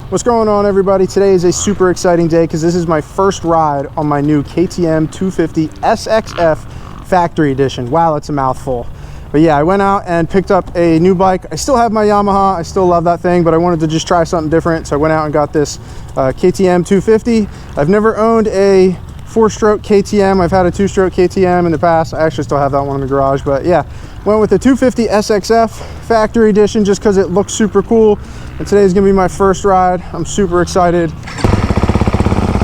What's going on, everybody? Today is a super exciting day because this is my first ride on my new KTM 250 SXF Factory Edition. Wow, that's a mouthful. But yeah, I went out and picked up a new bike. I still have my Yamaha. I still love that thing, but I wanted to just try something different. So I went out and got this KTM 250. I've never owned a 4-stroke KTM. I've had a 2-stroke KTM in the past. I actually still have that one in the garage, but yeah, went with the 250 SXF Factory Edition just because it looks super cool. And today's gonna be my first ride. I'm super excited.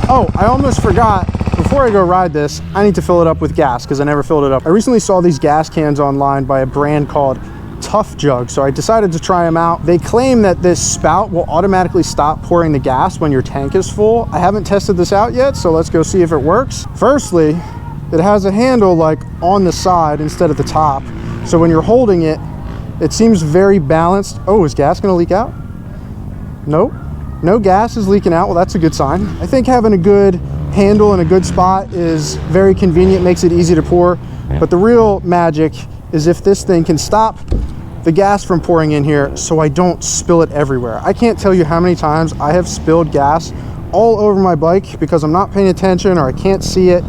Oh, I almost forgot. Before I go ride this, I need to fill it up with gas because I never filled it up. I recently saw these gas cans online by a brand called Tough Jug, so I decided to try them out. They claim that this spout will automatically stop pouring the gas when your tank is full. I haven't tested this out yet, so let's go see if it works. Firstly, it has a handle like on the side instead of the top, so when you're holding it, it seems very balanced. Oh, is gas gonna leak out? Nope, no gas is leaking out. Well, that's a good sign. I think having a good handle in a good spot is very convenient, makes it easy to pour. But the real magic is if this thing can stop the gas from pouring in here so I don't spill it everywhere. I can't tell you how many times I have spilled gas all over my bike because I'm not paying attention or I can't see it.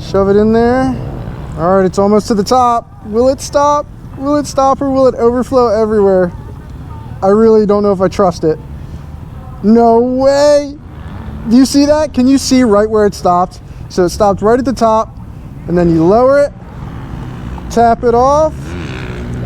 Shove it in there. All right, it's almost to the top. Will it stop? Will it stop or will it overflow everywhere? I really don't know if I trust it. No way. Do you see that? Can you see right where it stopped? So it stopped right at the top, and then you lower it, tap it off.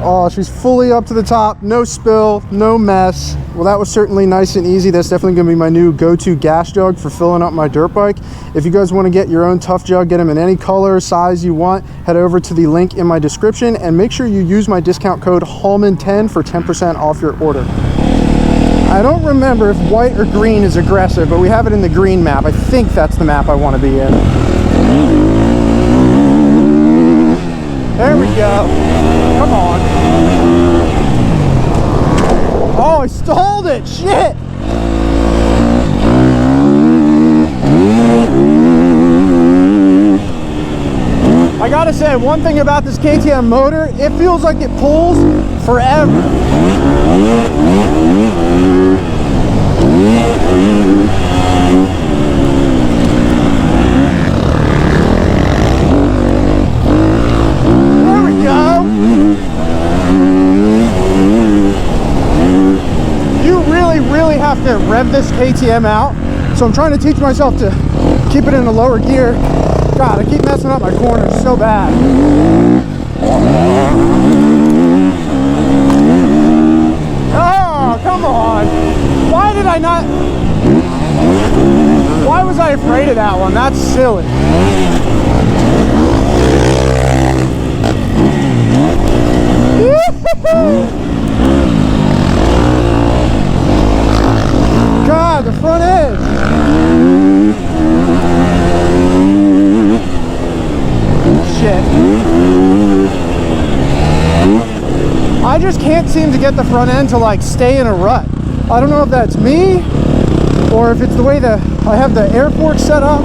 Oh, she's fully up to the top, no spill, no mess. Well, that was certainly nice and easy. That's definitely gonna be my new go-to gas jug for filling up my dirt bike. If you guys wanna get your own Tough Jug, get them in any color, size you want, head over to the link in my description and make sure you use my discount code HALLMAN10 for 10% off your order. I don't remember if white or green is aggressive, but we have it in the green map. I think that's the map I want to be in. There we go. Come on. Oh, I stalled it. Shit. I gotta say, one thing about this KTM motor, it feels like it pulls forever. There we go. You really have to rev this KTM out. So I'm trying to teach myself to keep it in a lower gear. God, I keep messing up my corners so bad. Oh, come on. Why did I not? Why was I afraid of that one? That's silly. God, the front edge. Shit. I just can't seem to get the front end to like stay in a rut. I don't know if that's me or if it's the way that I have the air fork set up.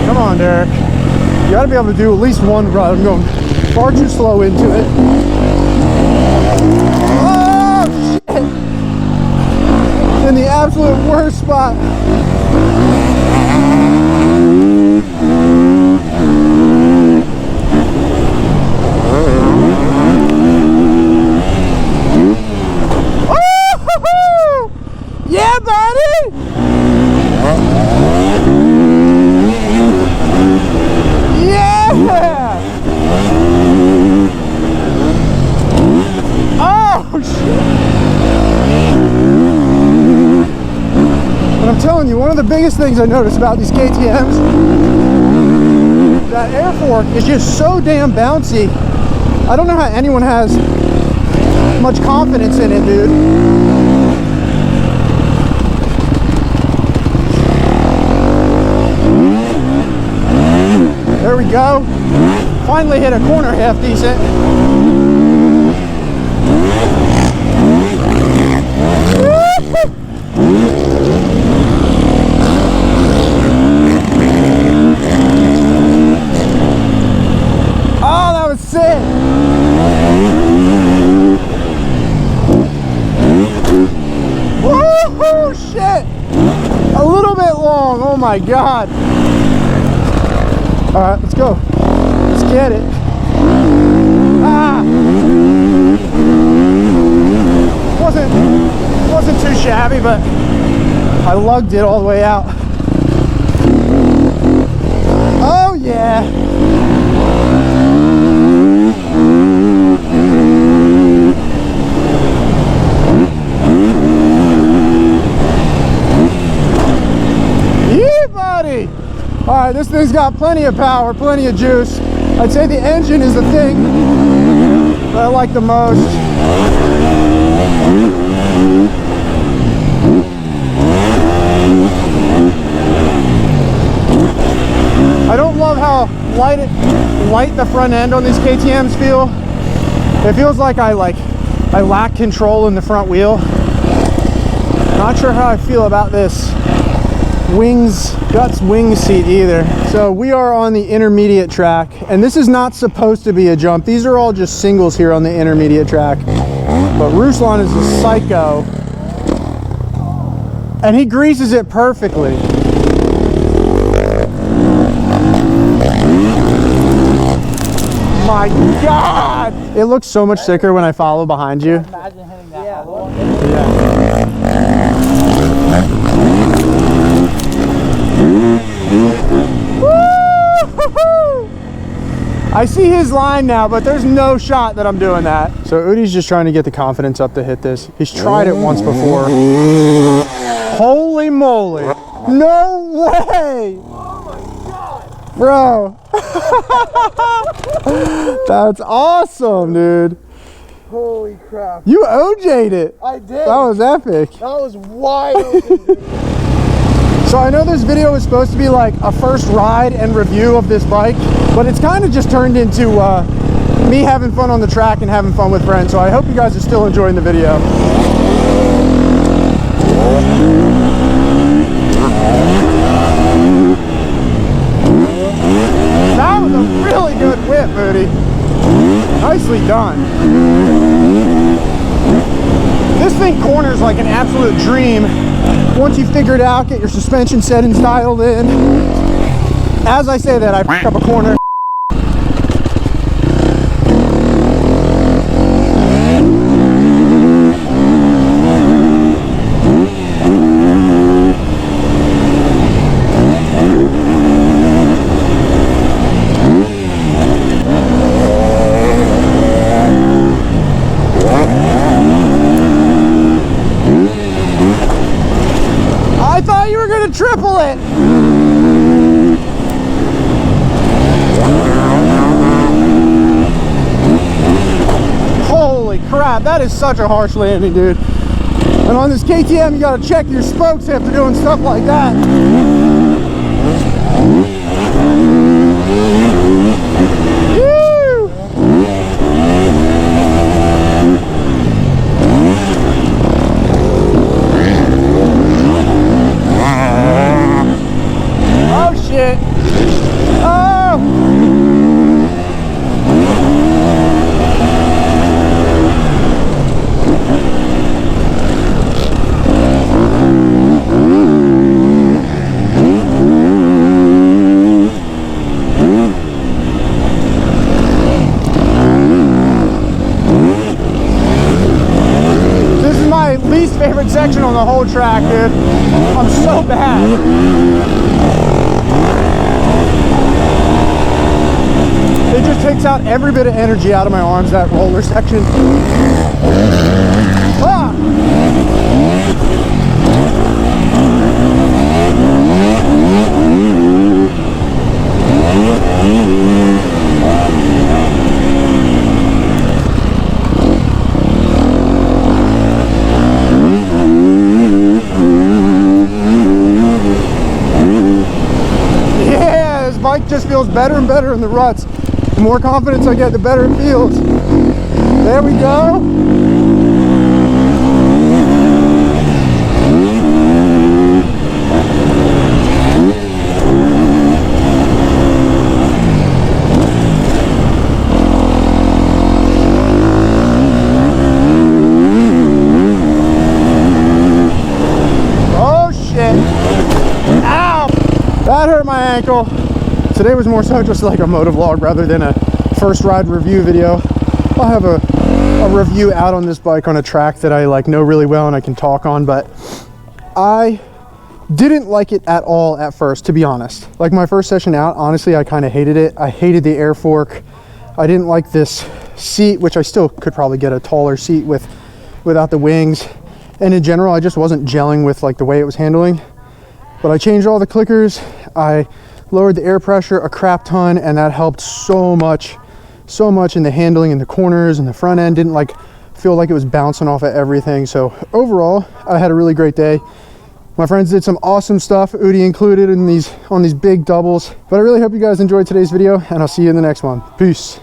Come on, Derek. You gotta be able to do at least one run. I'm going far too slow into it. Oh, shit! In the absolute worst spot. Oh, yeah, buddy! Yeah! Oh, shit! And I'm telling you, one of the biggest things I noticed about these KTMs, that air fork is just so damn bouncy. I don't know how anyone has much confidence in it, dude. There we go. Finally hit a corner half decent. Woo, shit! A little bit long, oh my God. All right, let's go. Let's get it. Ah! Wasn't too shabby, but I lugged it all the way out. Oh yeah. Yeah, buddy. All right, this thing's got plenty of power, plenty of juice. I'd say the engine is the thing that I like the most. I don't love how light the front end on these KTMs feel. It feels like I lack control in the front wheel. Not sure how I feel about this Guts wing seat either. So we are on the intermediate track, and this is not supposed to be a jump. These are all just singles here on the intermediate track. But Ruslan is a psycho, and he greases it perfectly. My God! It looks so much sicker when I follow behind you. Imagine hitting that. Yeah. Woo-hoo-hoo! I see his line now, but there's no shot that I'm doing that. So Udi's just trying to get the confidence up to hit this. He's tried it once before. Holy moly! No way! Bro, that's awesome, dude. Holy crap. You OJ'd it. I did. That was epic. That was wild. So I know this video was supposed to be like a first ride and review of this bike, but it's kind of just turned into me having fun on the track and having fun with friends. So I hope you guys are still enjoying the video. That was a really good whip, Moody. Nicely done. This thing corners like an absolute dream. Once you figure it out, get your suspension settings dialed in. As I say that, I pick up a corner. Triple it. Holy crap, that is such a harsh landing, dude. And on this KTM, you gotta check your spokes after doing stuff like that. Woo! Oh shit! Oh! This is my least favorite section on the whole track, dude. I'm so bad. It just takes out every bit of energy out of my arms, that roller section. Ah! Yeah, this bike just feels better and better in the ruts. The more confidence I get, the better it feels. There we go. ankle. Today was more so just like a moto vlog rather than a first ride review video. I'll have a review out on this bike on a track that I like know really well and I can talk on, but I didn't like it at all at first, to be honest. Like my first session out, honestly, I kind of hated it. I hated the air fork. I didn't like this seat, which I still could probably get a taller seat without the wings. And in general, I just wasn't gelling with like the way it was handling. But I changed all the clickers. I lowered the air pressure a crap ton, and that helped so much in the handling in the corners and the front end. Didn't like feel like it was bouncing off of everything. So overall, I had a really great day. My friends did some awesome stuff, Udi included, on these big doubles. But I really hope you guys enjoyed today's video, and I'll see you in the next one. Peace.